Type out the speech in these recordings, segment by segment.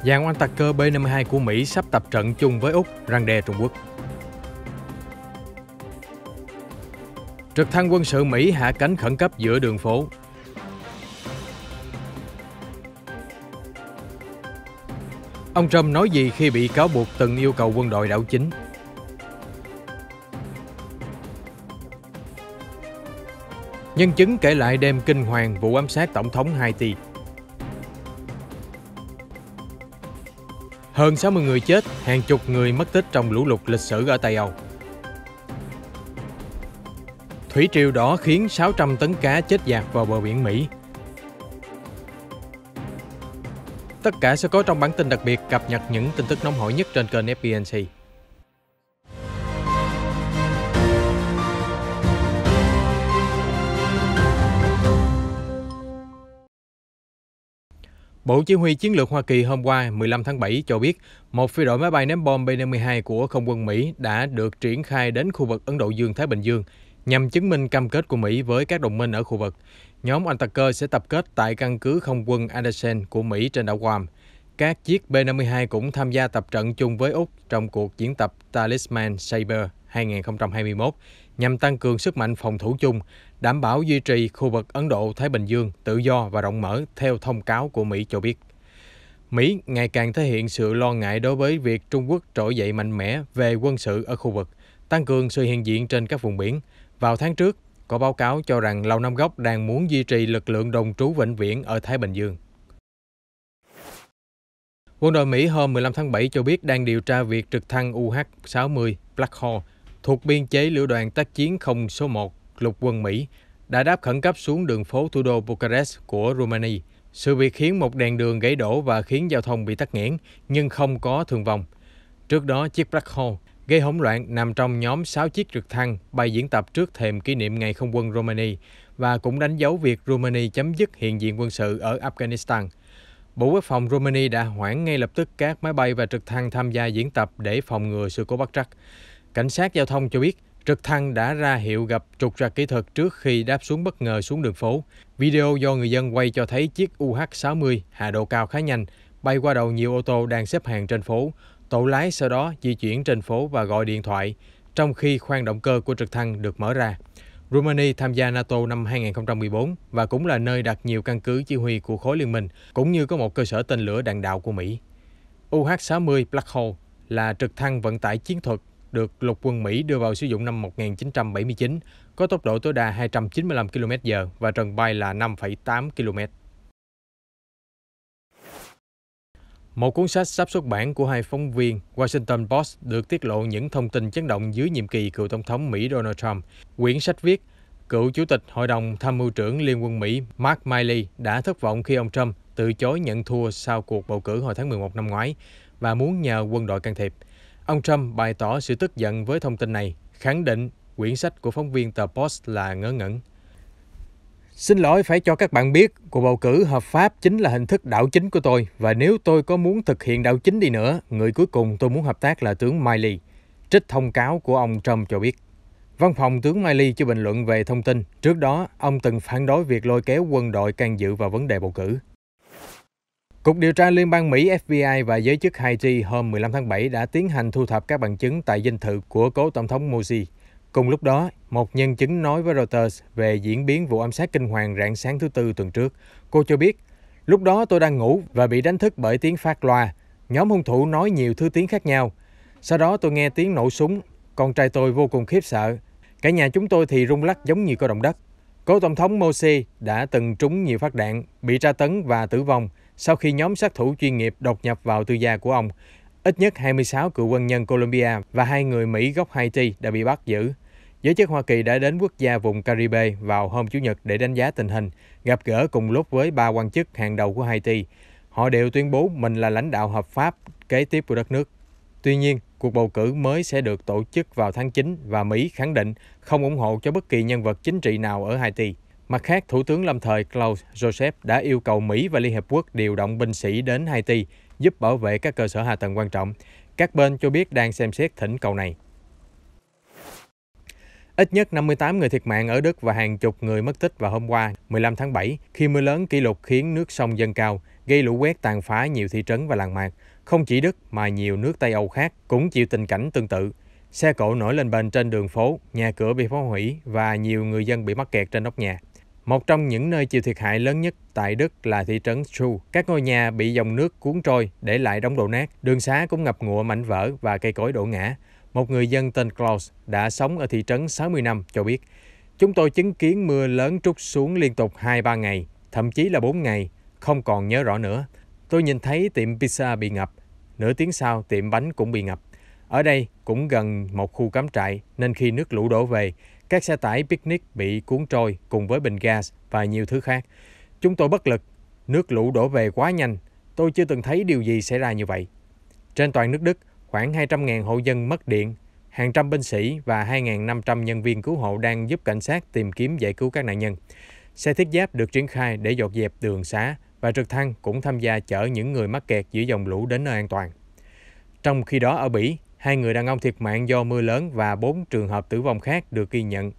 Dàn oanh tạc cơ B-52 của Mỹ sắp tập trận chung với Úc, răn đe Trung Quốc. Trực thăng quân sự Mỹ hạ cánh khẩn cấp giữa đường phố. Ông Trump nói gì khi bị cáo buộc từng yêu cầu quân đội đảo chính? Nhân chứng kể lại đêm kinh hoàng vụ ám sát tổng thống Haiti. Hơn 60 người chết, hàng chục người mất tích trong lũ lụt lịch sử ở Tây Âu. Thủy triều đỏ khiến 600 tấn cá chết dạt vào bờ biển Mỹ. Tất cả sẽ có trong bản tin đặc biệt cập nhật những tin tức nóng hổi nhất trên kênh FBNC. Bộ Chỉ huy Chiến lược Hoa Kỳ hôm qua 15 tháng 7 cho biết một phi đội máy bay ném bom B-52 của Không quân Mỹ đã được triển khai đến khu vực Ấn Độ Dương-Thái Bình Dương nhằm chứng minh cam kết của Mỹ với các đồng minh ở khu vực. Nhóm oanh tạc cơ sẽ tập kết tại căn cứ không quân Andersen của Mỹ trên đảo Guam. Các chiếc B-52 cũng tham gia tập trận chung với Úc trong cuộc diễn tập Talisman Sabre 2021 nhằm tăng cường sức mạnh phòng thủ chung, đảm bảo duy trì khu vực Ấn Độ-Thái Bình Dương tự do và rộng mở theo thông cáo của Mỹ cho biết. Mỹ ngày càng thể hiện sự lo ngại đối với việc Trung Quốc trỗi dậy mạnh mẽ về quân sự ở khu vực, tăng cường sự hiện diện trên các vùng biển. Vào tháng trước, có báo cáo cho rằng Lầu Năm Góc đang muốn duy trì lực lượng đồn trú vĩnh viễn ở Thái Bình Dương. Quân đội Mỹ hôm 15 tháng 7 cho biết đang điều tra việc trực thăng UH-60 Black Hawk thuộc biên chế lữ đoàn tác chiến không số 1 lục quân Mỹ đã đáp khẩn cấp xuống đường phố thủ đô Bucharest của Romania. Sự việc khiến một đèn đường gãy đổ và khiến giao thông bị tắc nghẽn, nhưng không có thương vong. Trước đó, chiếc Black Hawk gây hỗn loạn nằm trong nhóm 6 chiếc trực thăng bay diễn tập trước thềm kỷ niệm Ngày Không quân Romania và cũng đánh dấu việc Romania chấm dứt hiện diện quân sự ở Afghanistan. Bộ Quốc phòng Romania đã hoãn ngay lập tức các máy bay và trực thăng tham gia diễn tập để phòng ngừa sự cố bất trắc. Cảnh sát giao thông cho biết trực thăng đã ra hiệu gặp trục trặc kỹ thuật trước khi đáp xuống bất ngờ xuống đường phố. Video do người dân quay cho thấy chiếc UH-60 hạ độ cao khá nhanh, bay qua đầu nhiều ô tô đang xếp hàng trên phố. Tổ lái sau đó di chuyển trên phố và gọi điện thoại, trong khi khoang động cơ của trực thăng được mở ra. Romania tham gia NATO năm 2014 và cũng là nơi đặt nhiều căn cứ chỉ huy của khối liên minh, cũng như có một cơ sở tên lửa đạn đạo của Mỹ. UH-60 Black Hawk là trực thăng vận tải chiến thuật được lục quân Mỹ đưa vào sử dụng năm 1979, có tốc độ tối đa 295 km/h và trần bay là 5,8 km. Một cuốn sách sắp xuất bản của hai phóng viên Washington Post được tiết lộ những thông tin chấn động dưới nhiệm kỳ cựu Tổng thống Mỹ Donald Trump. Quyển sách viết, cựu Chủ tịch Hội đồng Tham mưu trưởng Liên quân Mỹ Mark Milley đã thất vọng khi ông Trump từ chối nhận thua sau cuộc bầu cử hồi tháng 11 năm ngoái và muốn nhờ quân đội can thiệp. Ông Trump bày tỏ sự tức giận với thông tin này, khẳng định quyển sách của phóng viên tờ Post là ngớ ngẩn. Xin lỗi phải cho các bạn biết, cuộc bầu cử hợp pháp chính là hình thức đảo chính của tôi, và nếu tôi có muốn thực hiện đảo chính đi nữa, người cuối cùng tôi muốn hợp tác là tướng Milley. Trích thông cáo của ông Trump cho biết. Văn phòng tướng Milley chưa bình luận về thông tin. Trước đó, ông từng phản đối việc lôi kéo quân đội can dự vào vấn đề bầu cử. Cục điều tra Liên bang Mỹ FBI và giới chức Haiti hôm 15 tháng 7 đã tiến hành thu thập các bằng chứng tại dinh thự của cố tổng thống Morsi. Cùng lúc đó, một nhân chứng nói với Reuters về diễn biến vụ ám sát kinh hoàng rạng sáng thứ Tư tuần trước. Cô cho biết, lúc đó tôi đang ngủ và bị đánh thức bởi tiếng phát loa. Nhóm hung thủ nói nhiều thứ tiếng khác nhau. Sau đó tôi nghe tiếng nổ súng. Con trai tôi vô cùng khiếp sợ. Cả nhà chúng tôi thì rung lắc giống như có động đất. Cố tổng thống Morsi đã từng trúng nhiều phát đạn, bị tra tấn và tử vong sau khi nhóm sát thủ chuyên nghiệp đột nhập vào tư gia của ông. Ít nhất 26 cựu quân nhân Colombia và 2 người Mỹ gốc Haiti đã bị bắt giữ. Giới chức Hoa Kỳ đã đến quốc gia vùng Caribe vào hôm Chủ nhật để đánh giá tình hình, gặp gỡ cùng lúc với 3 quan chức hàng đầu của Haiti. Họ đều tuyên bố mình là lãnh đạo hợp pháp kế tiếp của đất nước. Tuy nhiên, cuộc bầu cử mới sẽ được tổ chức vào tháng 9 và Mỹ khẳng định không ủng hộ cho bất kỳ nhân vật chính trị nào ở Haiti. Mặt khác, Thủ tướng lâm thời Claude Joseph đã yêu cầu Mỹ và Liên Hiệp Quốc điều động binh sĩ đến Haiti giúp bảo vệ các cơ sở hạ tầng quan trọng. Các bên cho biết đang xem xét thỉnh cầu này. Ít nhất 58 người thiệt mạng ở Đức và hàng chục người mất tích vào hôm qua, 15 tháng 7, khi mưa lớn kỷ lục khiến nước sông dâng cao, gây lũ quét tàn phá nhiều thị trấn và làng mạc. Không chỉ Đức mà nhiều nước Tây Âu khác cũng chịu tình cảnh tương tự. Xe cộ nổi lên bền trên đường phố, nhà cửa bị phá hủy và nhiều người dân bị mắc kẹt trên nóc nhà. Một trong những nơi chịu thiệt hại lớn nhất tại Đức là thị trấn Stru. Các ngôi nhà bị dòng nước cuốn trôi, để lại đống đổ nát, đường xá cũng ngập ngụa mảnh vỡ và cây cối đổ ngã. Một người dân tên Klaus đã sống ở thị trấn 60 năm cho biết, chúng tôi chứng kiến mưa lớn trút xuống liên tục 2-3 ngày, thậm chí là 4 ngày, không còn nhớ rõ nữa. Tôi nhìn thấy tiệm pizza bị ngập, nửa tiếng sau tiệm bánh cũng bị ngập. Ở đây cũng gần một khu cắm trại nên khi nước lũ đổ về, các xe tải picnic bị cuốn trôi cùng với bình gas và nhiều thứ khác. Chúng tôi bất lực, nước lũ đổ về quá nhanh, tôi chưa từng thấy điều gì xảy ra như vậy. Trên toàn nước Đức, khoảng 200.000 hộ dân mất điện, hàng trăm binh sĩ và 2.500 nhân viên cứu hộ đang giúp cảnh sát tìm kiếm giải cứu các nạn nhân. Xe thiết giáp được triển khai để dọn dẹp đường xá và trực thăng cũng tham gia chở những người mắc kẹt giữa dòng lũ đến nơi an toàn. Trong khi đó ở Bỉ, 2 người đàn ông thiệt mạng do mưa lớn và 4 trường hợp tử vong khác được ghi nhận.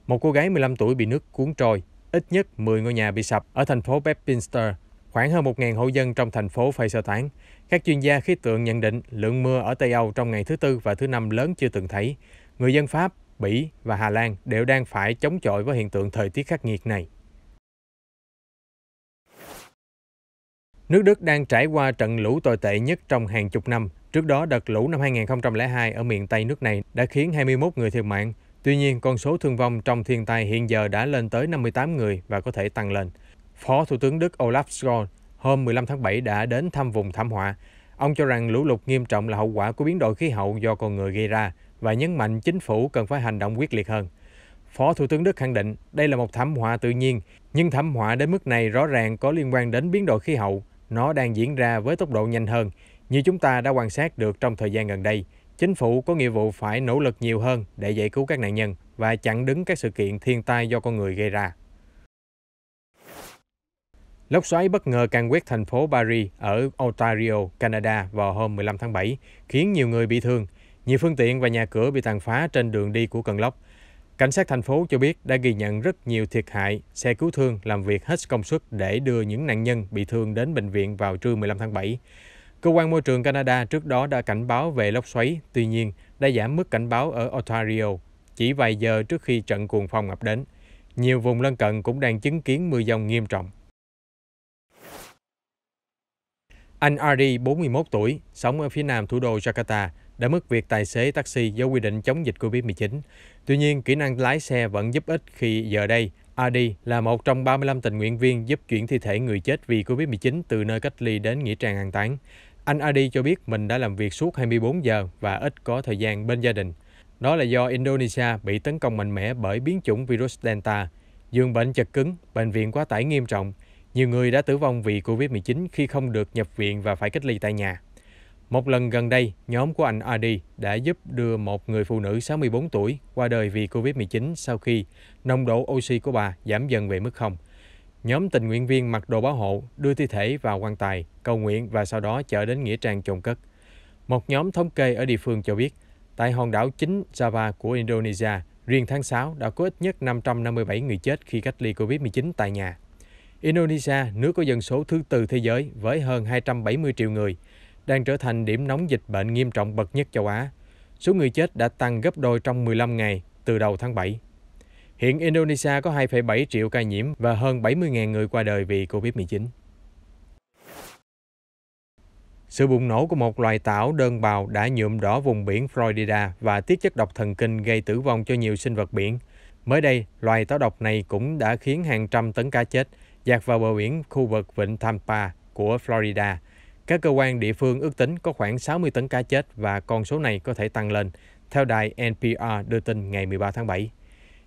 Một cô gái 15 tuổi bị nước cuốn trôi, ít nhất 10 ngôi nhà bị sập ở thành phố Bedminster. Khoảng hơn 1.000 hộ dân trong thành phố phải sơ tán. Các chuyên gia khí tượng nhận định lượng mưa ở Tây Âu trong ngày thứ Tư và thứ Năm lớn chưa từng thấy. Người dân Pháp, Bỉ và Hà Lan đều đang phải chống chọi với hiện tượng thời tiết khắc nghiệt này. Nước Đức đang trải qua trận lũ tồi tệ nhất trong hàng chục năm. Trước đó, đợt lũ năm 2002 ở miền Tây nước này đã khiến 21 người thiệt mạng. Tuy nhiên, con số thương vong trong thiên tai hiện giờ đã lên tới 58 người và có thể tăng lên. Phó Thủ tướng Đức Olaf Scholz hôm 15 tháng 7 đã đến thăm vùng thảm họa. Ông cho rằng lũ lụt nghiêm trọng là hậu quả của biến đổi khí hậu do con người gây ra và nhấn mạnh chính phủ cần phải hành động quyết liệt hơn. Phó Thủ tướng Đức khẳng định đây là một thảm họa tự nhiên, nhưng thảm họa đến mức này rõ ràng có liên quan đến biến đổi khí hậu. Nó đang diễn ra với tốc độ nhanh hơn, như chúng ta đã quan sát được trong thời gian gần đây. Chính phủ có nghĩa vụ phải nỗ lực nhiều hơn để giải cứu các nạn nhân và chặn đứng các sự kiện thiên tai do con người gây ra. Lốc xoáy bất ngờ càn quét thành phố Barrie ở Ontario, Canada vào hôm 15 tháng 7, khiến nhiều người bị thương. Nhiều phương tiện và nhà cửa bị tàn phá trên đường đi của cơn lốc. Cảnh sát thành phố cho biết đã ghi nhận rất nhiều thiệt hại, xe cứu thương làm việc hết công suất để đưa những nạn nhân bị thương đến bệnh viện vào trưa 15 tháng 7. Cơ quan môi trường Canada trước đó đã cảnh báo về lốc xoáy, tuy nhiên đã giảm mức cảnh báo ở Ontario chỉ vài giờ trước khi trận cuồng phong ập đến. Nhiều vùng lân cận cũng đang chứng kiến mưa dông nghiêm trọng. Anh Ardi, 41 tuổi, sống ở phía nam thủ đô Jakarta, đã mất việc tài xế taxi do quy định chống dịch Covid-19. Tuy nhiên, kỹ năng lái xe vẫn giúp ích khi giờ đây, Ardi là một trong 35 tình nguyện viên giúp chuyển thi thể người chết vì Covid-19 từ nơi cách ly đến nghĩa trang an táng. Anh Ardi cho biết mình đã làm việc suốt 24 giờ và ít có thời gian bên gia đình. Đó là do Indonesia bị tấn công mạnh mẽ bởi biến chủng virus Delta. Giường bệnh chật cứng, bệnh viện quá tải nghiêm trọng. Nhiều người đã tử vong vì Covid-19 khi không được nhập viện và phải cách ly tại nhà. Một lần gần đây, nhóm của anh Ardi đã giúp đưa một người phụ nữ 64 tuổi qua đời vì Covid-19 sau khi nồng độ oxy của bà giảm dần về mức 0. Nhóm tình nguyện viên mặc đồ bảo hộ đưa thi thể vào quan tài, cầu nguyện và sau đó chở đến nghĩa trang chôn cất. Một nhóm thống kê ở địa phương cho biết, tại hòn đảo chính Java của Indonesia, riêng tháng 6 đã có ít nhất 557 người chết khi cách ly Covid-19 tại nhà. Indonesia, nước có dân số thứ tư thế giới với hơn 270 triệu người, đang trở thành điểm nóng dịch bệnh nghiêm trọng bậc nhất châu Á. Số người chết đã tăng gấp đôi trong 15 ngày từ đầu tháng 7. Hiện Indonesia có 2,7 triệu ca nhiễm và hơn 70.000 người qua đời vì Covid-19. Sự bùng nổ của một loài tảo đơn bào đã nhuộm đỏ vùng biển Florida và tiết chất độc thần kinh gây tử vong cho nhiều sinh vật biển. Mới đây, loài tảo độc này cũng đã khiến hàng trăm tấn cá chết dạt vào bờ biển khu vực vịnh Tampa của Florida. Các cơ quan địa phương ước tính có khoảng 60 tấn cá chết và con số này có thể tăng lên, theo đài NPR đưa tin ngày 13 tháng 7.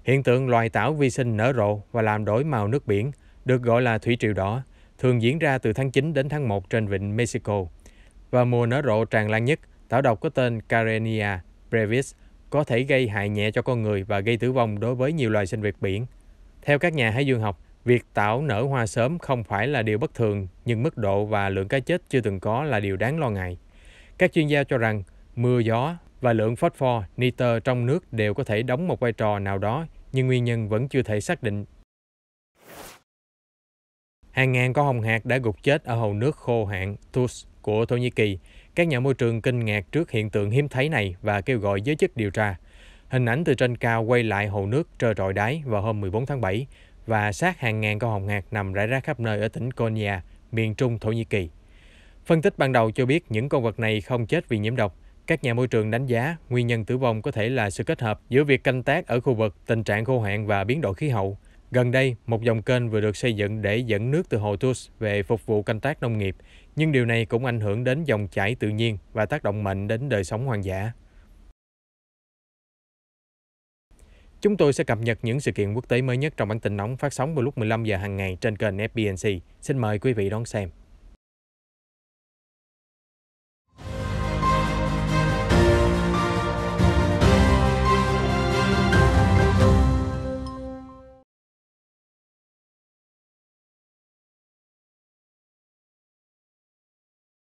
Hiện tượng loài tảo vi sinh nở rộ và làm đổi màu nước biển, được gọi là thủy triều đỏ, thường diễn ra từ tháng 9 đến tháng 1 trên vịnh Mexico. Vào mùa nở rộ tràn lan nhất, tảo độc có tên Karenia brevis có thể gây hại nhẹ cho con người và gây tử vong đối với nhiều loài sinh vật biển. Theo các nhà hải dương học, việc tảo nở hoa sớm không phải là điều bất thường, nhưng mức độ và lượng cá chết chưa từng có là điều đáng lo ngại. Các chuyên gia cho rằng mưa gió và lượng phosphor, nitơ trong nước đều có thể đóng một vai trò nào đó, nhưng nguyên nhân vẫn chưa thể xác định. Hàng ngàn con hồng hạc đã gục chết ở hồ nước khô hạn Tuz của Thổ Nhĩ Kỳ. Các nhà môi trường kinh ngạc trước hiện tượng hiếm thấy này và kêu gọi giới chức điều tra. Hình ảnh từ trên cao quay lại hồ nước trơ trọi đáy vào hôm 14 tháng 7 và xác hàng ngàn con hồng hạc nằm rải rác khắp nơi ở tỉnh Konya, miền trung Thổ Nhĩ Kỳ. Phân tích ban đầu cho biết những con vật này không chết vì nhiễm độc. Các nhà môi trường đánh giá nguyên nhân tử vong có thể là sự kết hợp giữa việc canh tác ở khu vực, tình trạng khô hạn và biến đổi khí hậu. Gần đây, một dòng kênh vừa được xây dựng để dẫn nước từ hồ Tuz về phục vụ canh tác nông nghiệp, nhưng điều này cũng ảnh hưởng đến dòng chảy tự nhiên và tác động mạnh đến đời sống hoang dã. Chúng tôi sẽ cập nhật những sự kiện quốc tế mới nhất trong bản tin nóng phát sóng vào lúc 15 giờ hàng ngày trên kênh FBNC. Xin mời quý vị đón xem.